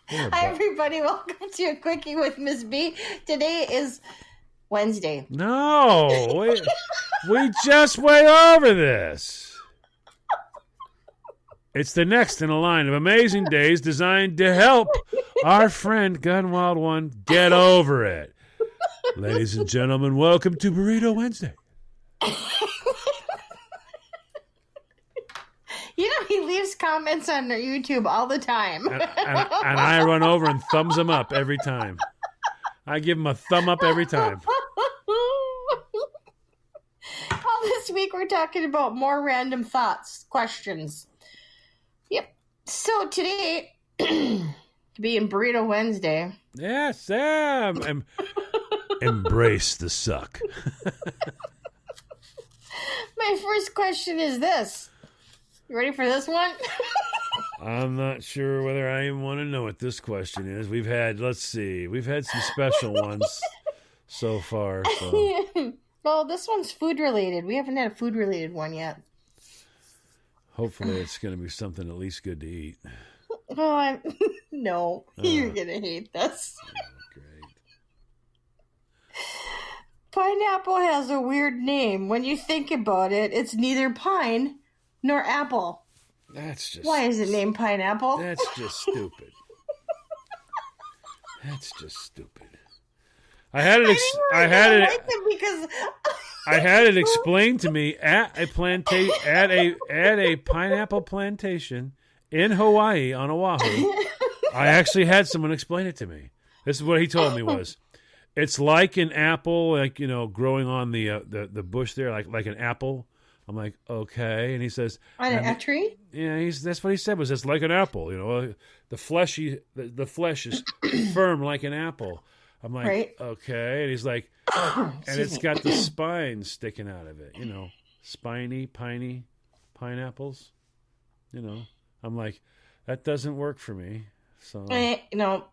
Hi, everybody. Welcome to a Quickie with Miss B. Today is Wednesday. No, we just went over this. It's the next in a line of amazing days designed to help our friend Gunwild One get over it. Ladies and gentlemen, welcome to Burrito Wednesday. You know, he leaves comments on YouTube all the time. And I run over and thumbs him up every time. I give him a thumb up every time. Well, this week we're talking about more random thoughts, questions. Yep. So today, being Burrito Wednesday. Yes, Sam. Embrace the suck. My first question is this. You ready for this one? I'm not sure whether I even want to know what this question is. We've had some special ones so far. So. Well, this one's food related. We haven't had a food related one yet. Hopefully it's going to be something at least good to eat. Oh, no. You're going to hate this. Great. Pineapple has a weird name. When you think about it, it's neither pine nor apple. That's just... Why is it named pineapple? That's just stupid. That's just stupid. I had it explained to me at a pineapple plantation in Hawaii on Oahu. I actually had someone explain it to me. This is what he told me was, it's like an apple, like, you know, growing on the bush there, like an apple. I'm like, okay, and he says, on a tree. Yeah, that's what he said. Was it's like an apple, you know, the flesh is firm like an apple. I'm like, right. Okay, and he's like, and it's got the spines sticking out of it, you know, piney pineapples, you know. I'm like, that doesn't work for me. So no.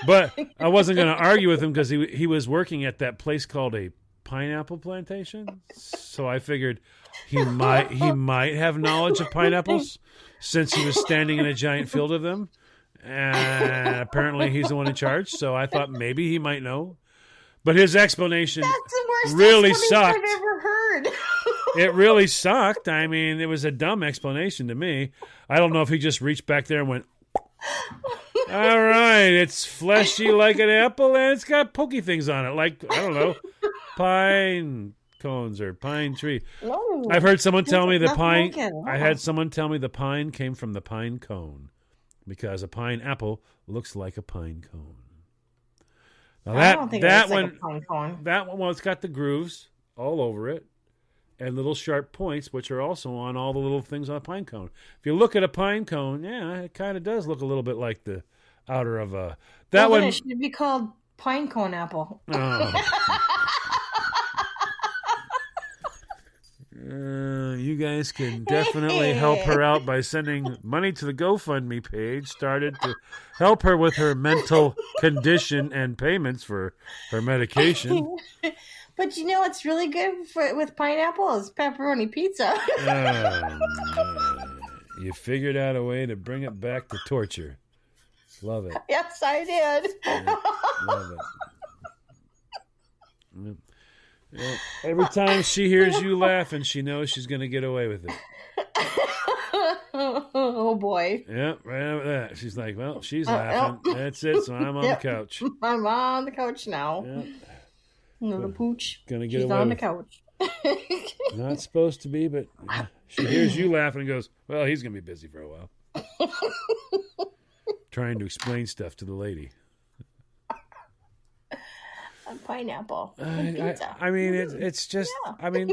But I wasn't going to argue with him because he was working at that place called a pineapple plantation, so I figured he might have knowledge of pineapples since he was standing in a giant field of them, and apparently he's the one in charge, so I thought maybe he might know. But his explanation really sucked. I've ever heard. It really sucked. I mean, it was a dumb explanation to me. I don't know if he just reached back there and went, all right, it's fleshy like an apple and it's got pokey things on it, like, I don't know, pine cones or pine tree. No, I've heard someone tell me the pine. I had someone tell me the pine came from the pine cone because a pine apple looks like a pine cone. Now that one, well, it's got the grooves all over it and little sharp points, which are also on all the little things on a pine cone. If you look at a pine cone, yeah, it kind of does look a little bit like the outer of a. That one it should be called pine cone apple. You guys can definitely help her out by sending money to the GoFundMe page started to help her with her mental condition and payments for her medication. But you know what's really good with pineapple is pepperoni pizza. You figured out a way to bring it back to torture. Love it. Yes, I did. Yeah, love it. Yeah. Every time she hears you laughing, she knows she's going to get away with it. Oh, boy. Yeah, right over that. She's like, well, she's laughing. That's it, so I'm on the couch. I'm on the couch now. Yep. Little pooch. Gonna get she's away on the couch. Not supposed to be, but she hears you laughing and goes, well, he's going to be busy for a while. Trying to explain stuff to the lady. A pineapple. I mean, it's just, yeah. I mean,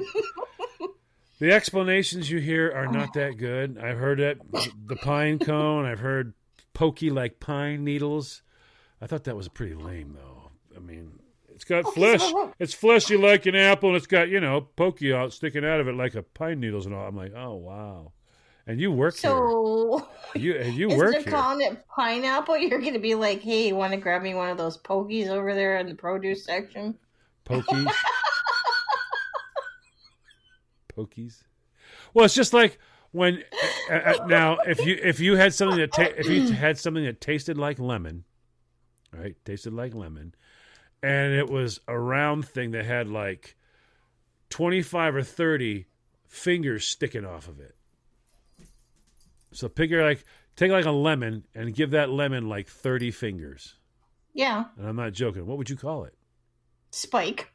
the explanations you hear are not that good. I've heard it, the pine cone. I've heard pokey like pine needles. I thought that was pretty lame, though. I mean, it's got flesh. It's fleshy like an apple, and it's got, you know, pokey out sticking out of it like a pine needles and all. I'm like, oh, wow. And you work here. You work here. Instead of calling it pineapple, you're going to be like, hey, you want to grab me one of those pokies over there in the produce section? Pokies? Pokies? Well, it's just like when now if you had something that tasted like lemon, right? Tasted like lemon, and it was a round thing that had like 25 or 30 fingers sticking off of it. So take like a lemon and give that lemon like 30 fingers. Yeah. And I'm not joking. What would you call it? Spike.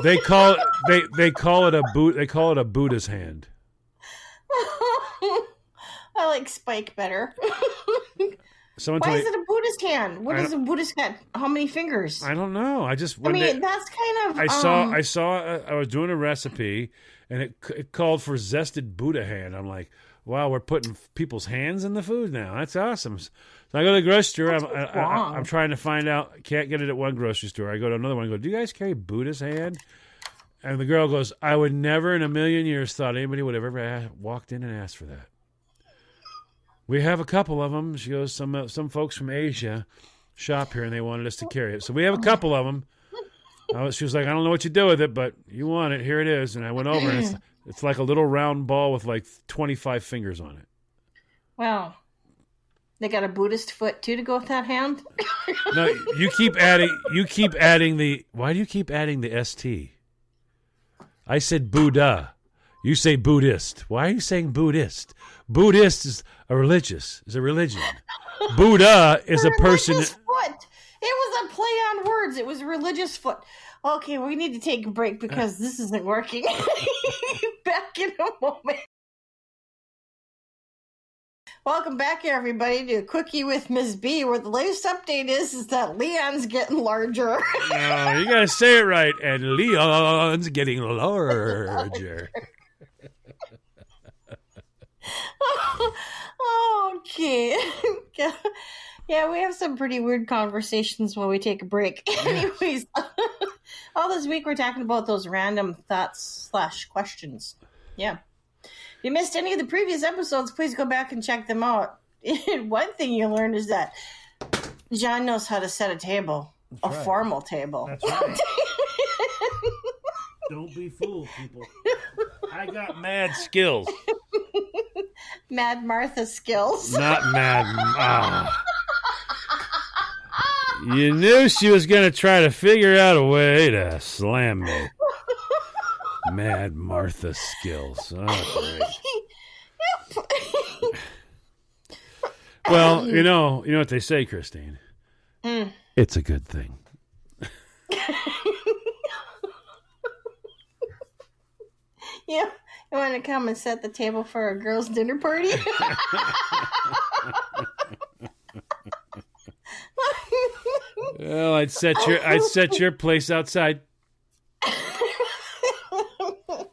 They call it a Buddha's hand. I like Spike better. Why is it a Buddhist hand? What is a Buddhist hand? How many fingers? I don't know. That's kind of. I was doing a recipe, and it called for zested Buddha hand. I'm like, wow, we're putting people's hands in the food now. That's awesome. So I go to the grocery store. I'm trying to find out. Can't get it at one grocery store. I go to another one. I go, do you guys carry Buddha's hand? And the girl goes, I would never in a million years thought anybody would have ever walked in and asked for that. We have a couple of them. She goes, some folks from Asia shop here, and they wanted us to carry it. So we have a couple of them. She was like, I don't know what you do with it, but you want it. Here it is. And I went over, and it's like a little round ball with like 25 fingers on it. Wow. They got a Buddhist foot, too, to go with that hand? No, you keep adding the... Why do you keep adding the ST? I said Buddha. You say Buddhist. Why are you saying Buddhist? Buddhist is a religion. Buddha is a person. Foot. It was a play on words. It was religious foot. Okay, we need to take a break because this isn't working. Back in a moment. Welcome back, everybody, to Quickie with Ms. B, where the latest update is that Leon's getting larger. No, you gotta say it right. And Leon's getting larger. Okay. Yeah, we have some pretty weird conversations while we take a break. Anyways, all this week we're talking about those random thoughts / questions. Yeah. If you missed any of the previous episodes, please go back and check them out. One thing you learned is that John knows how to set a table. That's right. Formal table. That's right. Don't be fooled, people. I got mad skills. Mad Martha skills. Not mad. You knew she was going to try to figure out a way to slam me. Mad Martha skills. Oh, great. Well, you know what they say, Christine. It's a good thing. Yeah, you want to come and set the table for a girls' dinner party? Well, I'd set your place outside.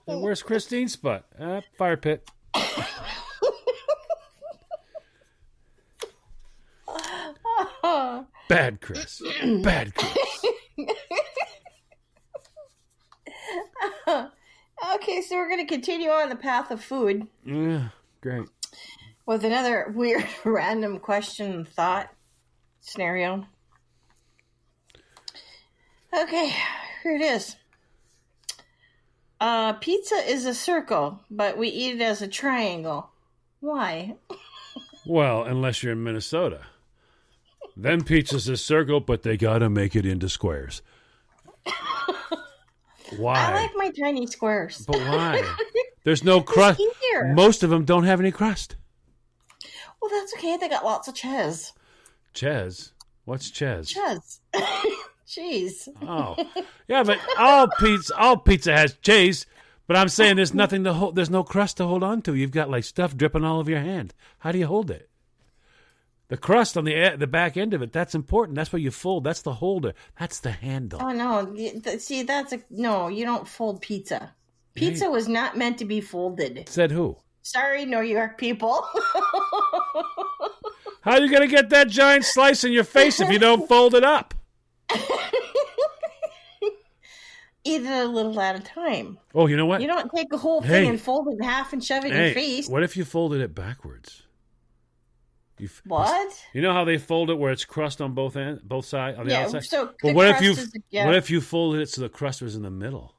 And where's Christine's spot? Fire pit. Bad Chris. Bad Chris. Okay, so we're going to continue on the path of food. Yeah, great. With another weird random question thought scenario. Okay, here it is. Pizza is a circle, but we eat it as a triangle. Why? Well, unless you're in Minnesota. Then pizza's a circle, but they gotta make it into squares. Why? I like my tiny squares. But why? There's no crust. Most of them don't have any crust. Well, that's okay. They got lots of cheese. Cheese? What's cheese? Cheese. Cheese. Oh, yeah, but all pizza has cheese. But I'm saying there's nothing to hold. There's no crust to hold on to. You've got like stuff dripping all over your hand. How do you hold it? The crust on the back end of it, that's important. That's what you fold. That's the holder. That's the handle. Oh, no. See, no, you don't fold pizza. Pizza was not meant to be folded. Said who? Sorry, New York people. How are you going to get that giant slice in your face if you don't fold it up? Eat it a little at a time. Oh, you know what? You don't take a whole thing and fold it in half and shove it in your face. What if you folded it backwards? What? You know how they fold it where it's crust on both sides, on the outside? So what if you folded it so the crust was in the middle?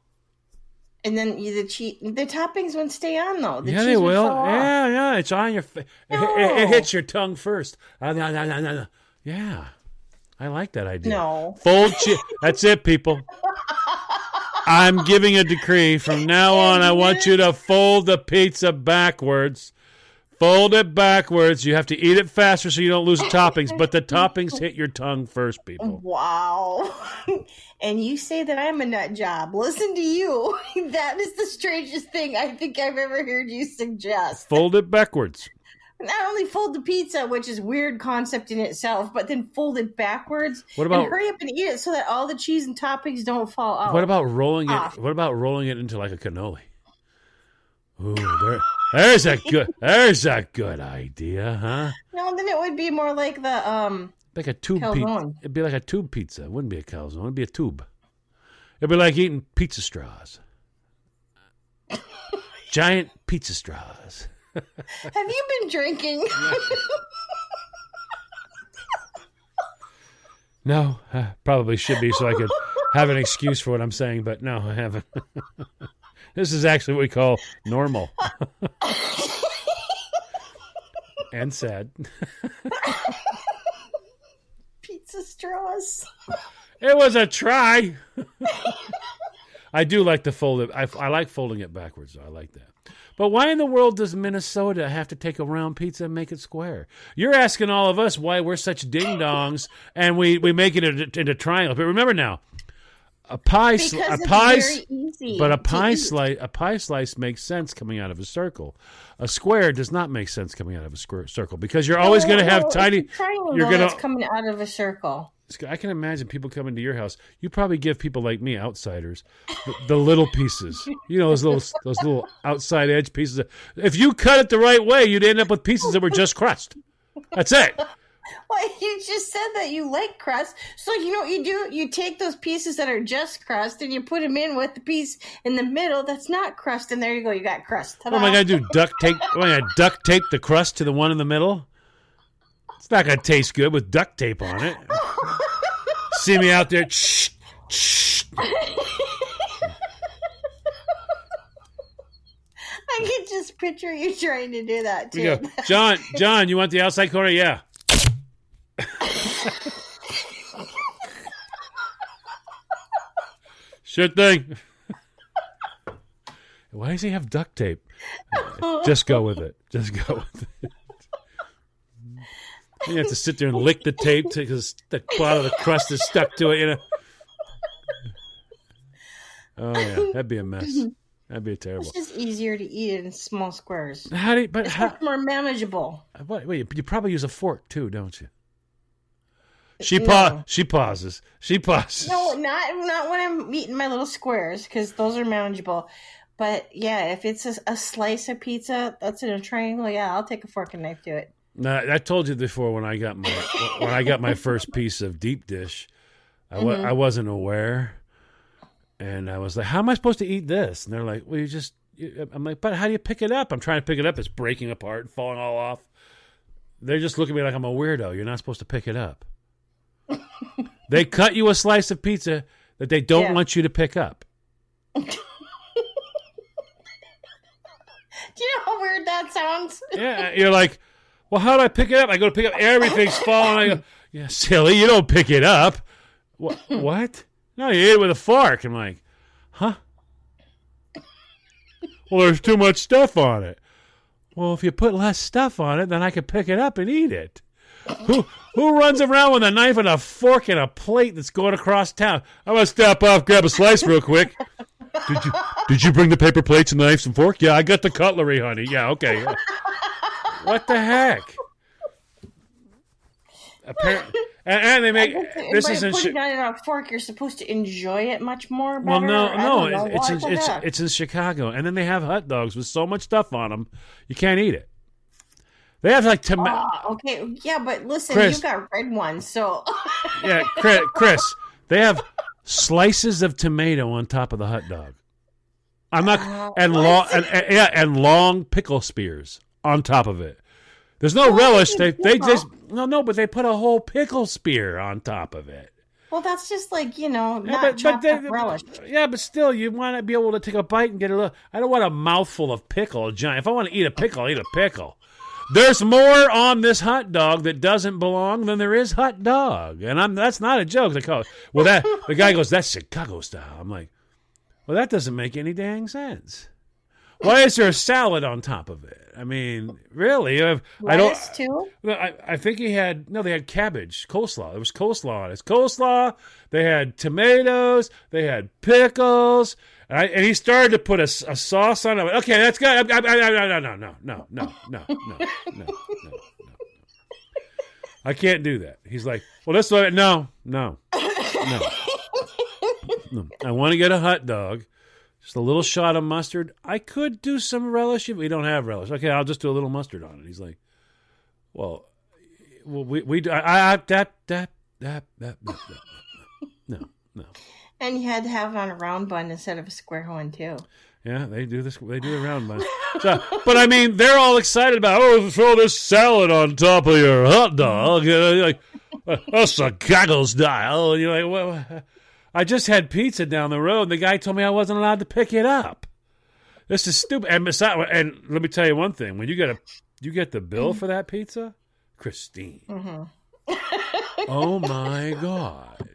And then the toppings wouldn't stay on, though. Yeah, they will. Yeah, it's on your face. No. It hits your tongue first. Yeah, I like that idea. No. Fold cheese. That's it, people. I'm giving a decree. From now on, I want you to fold the pizza backwards. Fold it backwards. You have to eat it faster so you don't lose the toppings, but the toppings hit your tongue first, people. Wow. And you say that I'm a nut job. Listen to you. That is the strangest thing I think I've ever heard you suggest. Fold it backwards. Not only fold the pizza, which is a weird concept in itself, but then fold it backwards. What about, and hurry up and eat it so that all the cheese and toppings don't fall out. What about rolling it? What about rolling it into like a cannoli? Ooh, there's a good idea, huh? No, then it would be more like the like a tube pizza. It'd be like a tube pizza. It wouldn't be a calzone. It'd be a tube. It'd be like eating pizza straws. Giant pizza straws. Have you been drinking? No, I probably should be so I could have an excuse for what I'm saying, but no, I haven't. This is actually what we call normal. And sad. Pizza straws. It was a try. I do like to fold it. I like folding it backwards, though. I like that. But why in the world does Minnesota have to take a round pizza and make it square? You're asking all of us why we're such ding-dongs and we make it into triangle. But remember now, a pie slice makes sense coming out of a circle. A square does not make sense coming out of a circle because you're always going to have tiny. Triangle that's coming out of a circle. I can imagine people coming to your house. You probably give people like me, outsiders, the little pieces. You know, those little outside edge pieces. If you cut it the right way, you'd end up with pieces that were just crust. That's it. Well, you just said that you like crust. So you know what you do? You take those pieces that are just crust and you put them in with the piece in the middle that's not crust, and there you go. You got crust. Ta-da. What am I going to do? Duct tape the crust to the one in the middle? It's not going to taste good with duct tape on it. See me out there. I can just picture you trying to do that too. We go, John, you want the outside corner? Yeah. Sure thing. Why does he have duct tape? Just go with it. You have to sit there and lick the tape because the bottom of the crust is stuck to it, you know. Oh yeah, that'd be a mess. That'd be terrible. It's just easier to eat it in small squares. It's much more manageable. Wait, you probably use a fork too, don't you? She pauses. No, not when I'm eating my little squares because those are manageable. But yeah, if it's a slice of pizza that's in a triangle, yeah, I'll take a fork and knife to it. Now, I told you before when I got my first piece of deep dish, I wasn't aware, and I was like, "How am I supposed to eat this?" And they're like, "Well, I'm like, "But how do you pick it up?" I'm trying to pick it up, it's breaking apart, falling all off. They're just looking at me like I'm a weirdo. You're not supposed to pick it up. They cut you a slice of pizza that they don't want you to pick up. Do you know how weird that sounds? Yeah, you're like, well, how do I pick it up? I go to pick up, everything's falling. I go, yeah, silly, you don't pick it up. What? No, you ate it with a fork. I'm like, huh? Well, there's too much stuff on it. Well, if you put less stuff on it, then I could pick it up and eat it. Who runs around with a knife and a fork and a plate that's going across town? I'm going to step off, grab a slice real quick. Did you bring the paper plates and knives and fork? Yeah, I got the cutlery, honey. Yeah, okay. Yeah. What the heck? Apparently, and they make this is putting it on a fork. You're supposed to enjoy it much more. Well, no, it's in Chicago, and then they have hot dogs with so much stuff on them, you can't eat it. They have like tomato. Okay, yeah, but listen, Chris, you got red ones, so yeah, Chris, they have slices of tomato on top of the hot dog. I'm not and long pickle spears on top of it. There's no relish. They just but they put a whole pickle spear on top of it. Well, that's just like, but chopped up relish. Yeah, but still, you want to be able to take a bite and get a little. I don't want a mouthful of pickle, giant. If I want to eat a pickle, I'll eat a pickle. There's more on this hot dog that doesn't belong than there is hot dog, and that's not a joke. They call it. Well, the guy goes, that's Chicago style. I'm like, well, that doesn't make any dang sense. Why is there a salad on top of it? I mean, really? Lettuce too? I think they had cabbage, coleslaw. There was coleslaw on it. It's coleslaw. They had tomatoes. They had pickles. And he started to put a sauce on it. Okay, that's good. No. I can't do that. He's like, well, this way. No. I want to get a hot dog. Just a little shot of mustard. I could do some relish if we don't have relish. Okay, I'll just do a little mustard on it. He's like, well, no. And you had to have it on a round bun instead of a square one too. Yeah, they do this. They do the round bun. So, but I mean, they're all excited about throw this salad on top of your hot dog. Like, that's Chicago style. And you're like, well. I just had pizza down the road, and the guy told me I wasn't allowed to pick it up. This is stupid. And let me tell you one thing: when you get the bill for that pizza, Christine. Mm-hmm. Oh my God!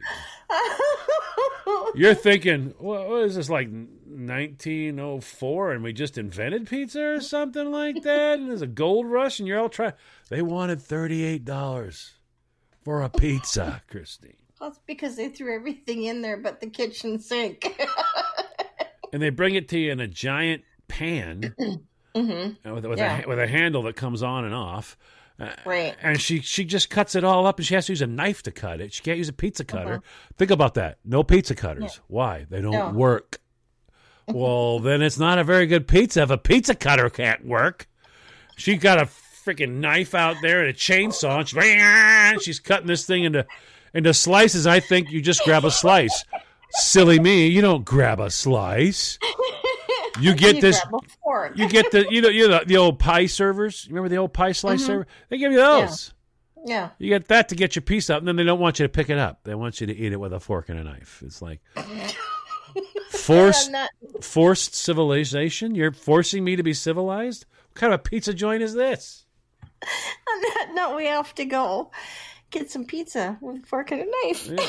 You're thinking, what is this, like 1904, and we just invented pizza or something like that? And there's a gold rush, and you're all trying. They wanted $38 for a pizza, Christine. Well, it's because they threw everything in there but the kitchen sink. And they bring it to you in a giant pan with a handle that comes on and off. Right. And she just cuts it all up, and she has to use a knife to cut it. She can't use a pizza cutter. Think about that. No pizza cutters. Yeah. Why? They don't work. Well, then it's not a very good pizza if a pizza cutter can't work. She got a freaking knife out there and a chainsaw, and she's cutting this thing into slices. I think you just grab a slice. Silly me, you don't grab a slice. You get this. You get the old pie servers. Remember the old pie slice server? They give you those. Yeah. You get that to get your piece up, and then they don't want you to pick it up. They want you to eat it with a fork and a knife. It's like forced civilization. You're forcing me to be civilized? What kind of a pizza joint is this? On that note, we have to go get some pizza with a fork and a knife. Yeah.